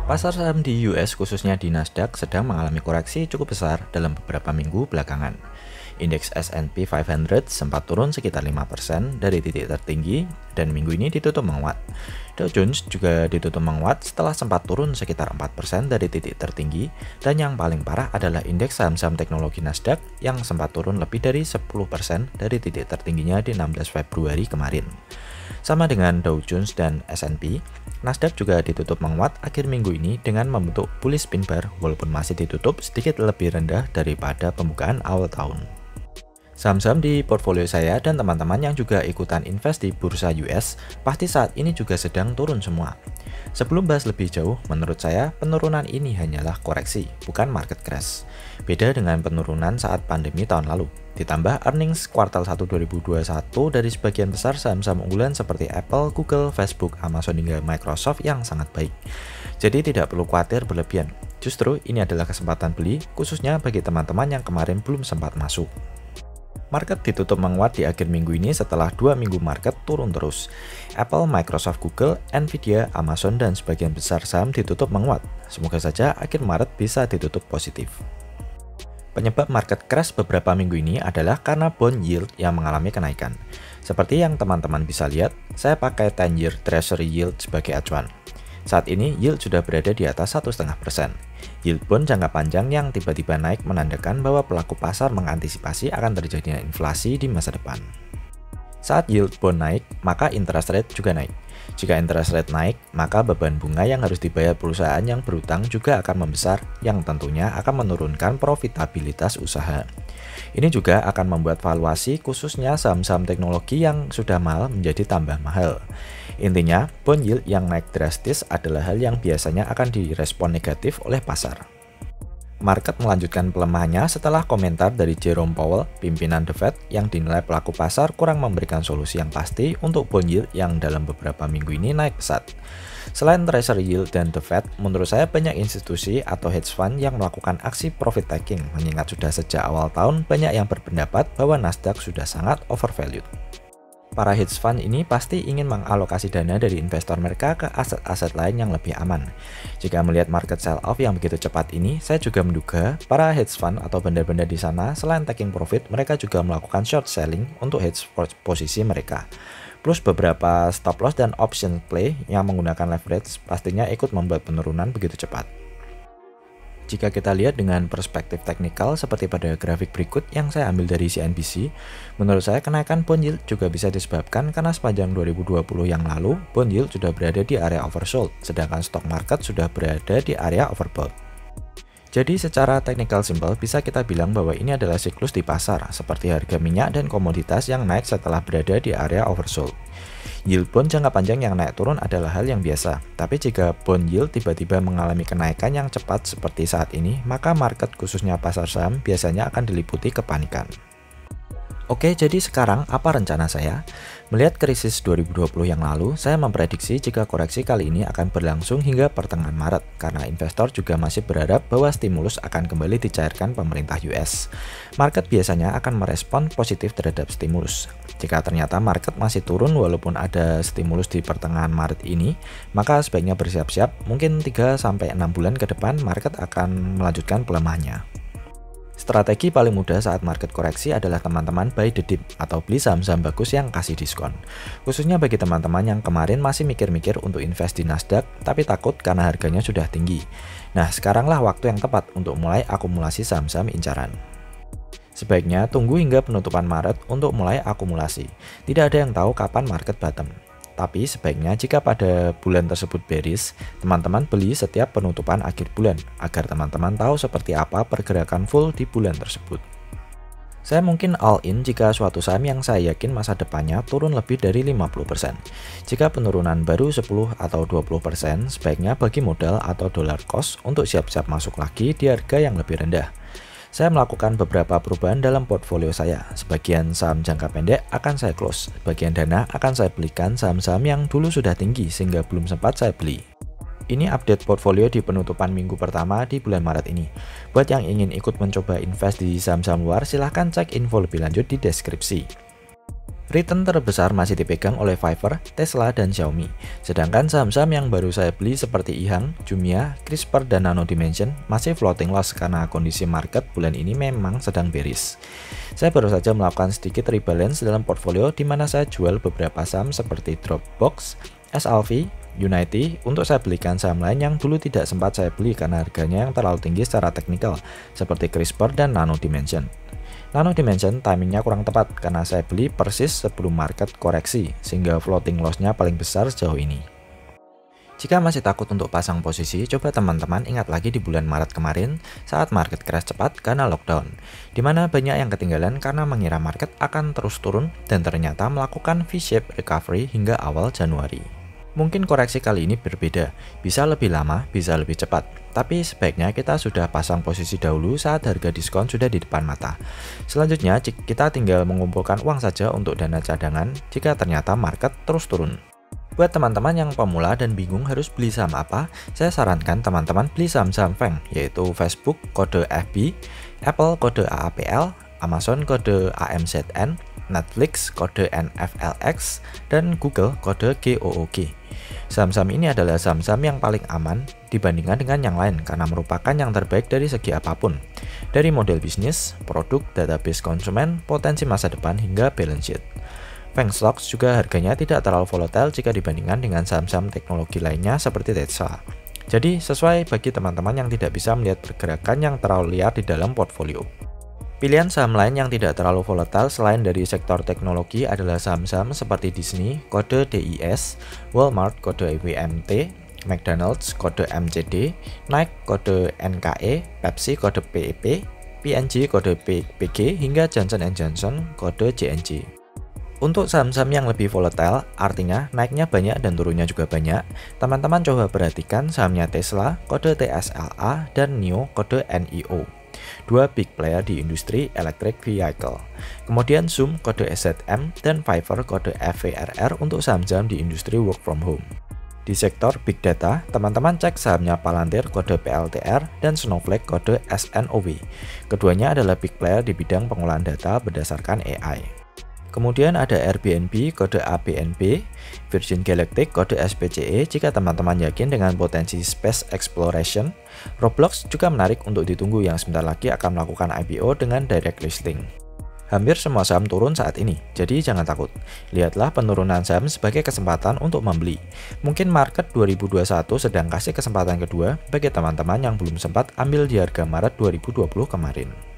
Pasar saham di US khususnya di Nasdaq sedang mengalami koreksi cukup besar dalam beberapa minggu belakangan. Indeks S&P 500 sempat turun sekitar 5% dari titik tertinggi dan minggu ini ditutup menguat. Dow Jones juga ditutup menguat setelah sempat turun sekitar 4% dari titik tertinggi dan yang paling parah adalah indeks saham-saham teknologi Nasdaq yang sempat turun lebih dari 10% dari titik tertingginya di 16 Februari kemarin. Sama dengan Dow Jones dan S&P, Nasdaq juga ditutup menguat akhir minggu ini dengan membentuk bullish pin bar walaupun masih ditutup sedikit lebih rendah daripada pembukaan awal tahun. Saham-saham di portfolio saya dan teman-teman yang juga ikutan invest di bursa US pasti saat ini juga sedang turun semua. Sebelum bahas lebih jauh, menurut saya penurunan ini hanyalah koreksi, bukan market crash. Beda dengan penurunan saat pandemi tahun lalu. Ditambah earnings kuartal 1 2021 dari sebagian besar saham-saham unggulan seperti Apple, Google, Facebook, Amazon hingga Microsoft yang sangat baik. Jadi tidak perlu khawatir berlebihan. Justru ini adalah kesempatan beli khususnya bagi teman-teman yang kemarin belum sempat masuk. Market ditutup menguat di akhir minggu ini setelah 2 minggu market turun terus. Apple, Microsoft, Google, Nvidia, Amazon, dan sebagian besar saham ditutup menguat. Semoga saja akhir Maret bisa ditutup positif. Penyebab market crash beberapa minggu ini adalah karena bond yield yang mengalami kenaikan. Seperti yang teman-teman bisa lihat, saya pakai 10-year Treasury yield sebagai acuan. Saat ini yield sudah berada di atas 1,5%. Yield bond jangka panjang yang tiba-tiba naik menandakan bahwa pelaku pasar mengantisipasi akan terjadinya inflasi di masa depan. Saat yield bond naik, maka interest rate juga naik. Jika interest rate naik, maka beban bunga yang harus dibayar perusahaan yang berutang juga akan membesar, yang tentunya akan menurunkan profitabilitas usaha. Ini juga akan membuat valuasi khususnya saham-saham teknologi yang sudah mahal menjadi tambah mahal. Intinya, bond yield yang naik drastis adalah hal yang biasanya akan direspon negatif oleh pasar. Market melanjutkan pelemahannya setelah komentar dari Jerome Powell, pimpinan The Fed, yang dinilai pelaku pasar kurang memberikan solusi yang pasti untuk bond yield yang dalam beberapa minggu ini naik pesat. Selain Treasury yield dan The Fed, menurut saya banyak institusi atau hedge fund yang melakukan aksi profit taking, mengingat sudah sejak awal tahun banyak yang berpendapat bahwa Nasdaq sudah sangat overvalued. Para hedge fund ini pasti ingin mengalokasi dana dari investor mereka ke aset-aset lain yang lebih aman. Jika melihat market sell-off yang begitu cepat ini, saya juga menduga para hedge fund atau benda-benda di sana selain taking profit, mereka juga melakukan short selling untuk hedge posisi mereka. Plus beberapa stop loss dan option play yang menggunakan leverage pastinya ikut membuat penurunan begitu cepat. Jika kita lihat dengan perspektif teknikal seperti pada grafik berikut yang saya ambil dari CNBC, menurut saya kenaikan bond yield juga bisa disebabkan karena sepanjang 2020 yang lalu, bond yield sudah berada di area oversold, sedangkan stock market sudah berada di area overbought. Jadi secara technical simple bisa kita bilang bahwa ini adalah siklus di pasar, seperti harga minyak dan komoditas yang naik setelah berada di area oversold. Yield bond jangka panjang yang naik turun adalah hal yang biasa, tapi jika bond yield tiba-tiba mengalami kenaikan yang cepat seperti saat ini, maka market khususnya pasar saham biasanya akan diliputi kepanikan. Oke, jadi sekarang apa rencana saya? Melihat krisis 2020 yang lalu, saya memprediksi jika koreksi kali ini akan berlangsung hingga pertengahan Maret, karena investor juga masih berharap bahwa stimulus akan kembali dicairkan pemerintah US. Market biasanya akan merespon positif terhadap stimulus. Jika ternyata market masih turun walaupun ada stimulus di pertengahan Maret ini, maka sebaiknya bersiap-siap, mungkin 3-6 bulan ke depan market akan melanjutkan pelemahannya. Strategi paling mudah saat market koreksi adalah teman-teman buy the dip atau beli saham-saham bagus yang kasih diskon. Khususnya bagi teman-teman yang kemarin masih mikir-mikir untuk invest di Nasdaq tapi takut karena harganya sudah tinggi. Nah, sekaranglah waktu yang tepat untuk mulai akumulasi saham-saham incaran. Sebaiknya tunggu hingga penutupan Maret untuk mulai akumulasi. Tidak ada yang tahu kapan market bottom. Tapi sebaiknya jika pada bulan tersebut bearish, teman-teman beli setiap penutupan akhir bulan, agar teman-teman tahu seperti apa pergerakan full di bulan tersebut. Saya mungkin all in jika suatu saham yang saya yakin masa depannya turun lebih dari 50%. Jika penurunan baru 10 atau 20%, sebaiknya bagi modal atau dollar cost untuk siap-siap masuk lagi di harga yang lebih rendah. Saya melakukan beberapa perubahan dalam portfolio saya. Sebagian saham jangka pendek akan saya close. Sebagian dana akan saya belikan saham-saham yang dulu sudah tinggi sehingga belum sempat saya beli. Ini update portfolio di penutupan minggu pertama di bulan Maret ini. Buat yang ingin ikut mencoba invest di saham-saham luar, silahkan cek info lebih lanjut di deskripsi. Return terbesar masih dipegang oleh Fiverr, Tesla, dan Xiaomi. Sedangkan saham-saham yang baru saya beli seperti Ihang, Jumia, CRISPR, dan Nano Dimension masih floating loss karena kondisi market bulan ini memang sedang bearish. Saya baru saja melakukan sedikit rebalance dalam portfolio di mana saya jual beberapa saham seperti Dropbox, SLV, Unity untuk saya belikan saham lain yang dulu tidak sempat saya beli karena harganya yang terlalu tinggi secara teknikal seperti CRISPR dan Nano Dimension. Nano Dimension timingnya kurang tepat karena saya beli persis sebelum market koreksi sehingga floating loss-nya paling besar sejauh ini. Jika masih takut untuk pasang posisi, coba teman-teman ingat lagi di bulan Maret kemarin saat market crash cepat karena lockdown, di mana banyak yang ketinggalan karena mengira market akan terus turun dan ternyata melakukan V-shape recovery hingga awal Januari. Mungkin koreksi kali ini berbeda, bisa lebih lama, bisa lebih cepat. Tapi sebaiknya kita sudah pasang posisi dahulu saat harga diskon sudah di depan mata. Selanjutnya, kita tinggal mengumpulkan uang saja untuk dana cadangan jika ternyata market terus turun. Buat teman-teman yang pemula dan bingung harus beli saham apa, saya sarankan teman-teman beli saham-saham FANG, yaitu Facebook kode FB, Apple kode AAPL, Amazon kode AMZN, Netflix kode NFLX, dan Google kode GOOG. Saham-saham ini adalah saham-saham yang paling aman dibandingkan dengan yang lain karena merupakan yang terbaik dari segi apapun. Dari model bisnis, produk, database konsumen, potensi masa depan, hingga balance sheet. FANG Stocks juga harganya tidak terlalu volatile jika dibandingkan dengan saham-saham teknologi lainnya seperti Tesla. Jadi sesuai bagi teman-teman yang tidak bisa melihat pergerakan yang terlalu liar di dalam portfolio. Pilihan saham lain yang tidak terlalu volatile selain dari sektor teknologi adalah saham-saham seperti Disney, kode DIS, Walmart, kode WMT, McDonald's, kode MCD, Nike, kode NKE, Pepsi, kode PEP, P&G, kode PG, hingga Johnson & Johnson, kode JNJ. Untuk saham-saham yang lebih volatile, artinya naiknya banyak dan turunnya juga banyak, teman-teman coba perhatikan sahamnya Tesla, kode TSLA, dan NIO, kode NIO. Dua big player di industri electric vehicle. Kemudian Zoom kode SZM dan Fiverr kode FVRR untuk saham-saham di industri work from home. Di sektor big data, teman-teman cek sahamnya Palantir kode PLTR dan Snowflake kode SNOW. Keduanya adalah big player di bidang pengolahan data berdasarkan AI. Kemudian ada Airbnb kode ABNB, Virgin Galactic kode SPCE jika teman-teman yakin dengan potensi space exploration. Roblox juga menarik untuk ditunggu yang sebentar lagi akan melakukan IPO dengan direct listing. Hampir semua saham turun saat ini, jadi jangan takut. Lihatlah penurunan saham sebagai kesempatan untuk membeli. Mungkin market 2021 sedang kasih kesempatan kedua bagi teman-teman yang belum sempat ambil di harga Maret 2020 kemarin.